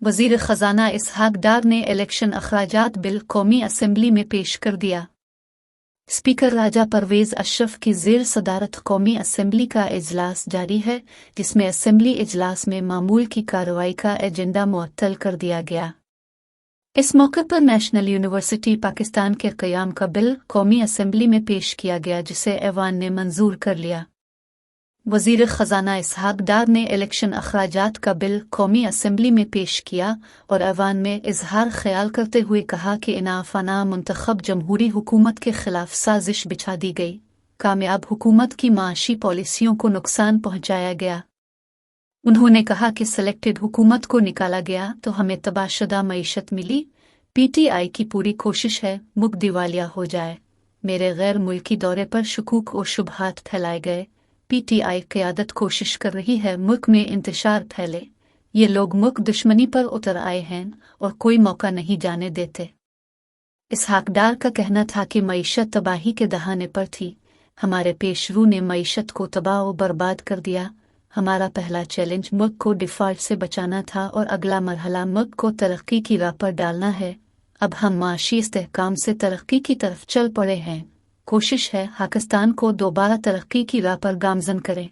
वज़ीर ख़ज़ाना इसहाक डार ने election अखराजात bill कौमी असम्बली में पेश कर दिया। स्पीकर राजा परवेज़ अशरफ की ज़ेर सदारत कौमी असम्बली का इजलास जारी है, जिसमें असम्बली इजलास में मामूल की कार्रवाई का एजेंडा मुअत्तल कर दिया गया। इस मौके पर नेशनल यूनिवर्सिटी पाकिस्तान के क़याम का बिल कौमी असम्बली में पेश किया गया, जिसे ऐवान ने मंजूर कर लिया। वज़ीर ख़ज़ाना इसहाक डार ने इलेक्शन अखराजात का बिल कौमी असम्बली में पेश किया और ऐवान में इजहार ख्याल करते हुए कहा कि इनाफ़ाना मुंतखब जमहूरी हुकूमत के खिलाफ साजिश बिछा दी गई, कामयाब हुकूमत की माशी पॉलिसियों को नुकसान पहुँचाया गया। उन्होंने कहा कि सेलेक्टेड हुकूमत को निकाला गया तो हमें तबाहशुदा मईशत मिली। PTI की पूरी कोशिश है मुल्क दिवालिया हो जाए। मेरे गैर मुल्की दौरे पर शकूक और शुबहात फैलाए गए। PTI क़यादत कोशिश कर रही है मुल्क में इंतशार फैले। ये लोग मुल्क दुश्मनी पर उतर आए हैं और कोई मौका नहीं जाने देते। इसहाक डार का कहना था कि मईशत तबाही के दहाने पर थी। हमारे पेशरू ने मईशत को तबाह और बर्बाद कर दिया। हमारा पहला चैलेंज मुल्क को डिफ़ॉल्ट से बचाना था और अगला मरहला मुल्क को तरक्की की राह पर डालना है। अब हम माशी इस्तेहकाम से तरक्की की तरफ चल पड़े हैं। कोशिश है पाकिस्तान को दोबारा तरक्की की राह पर गामज़न करें।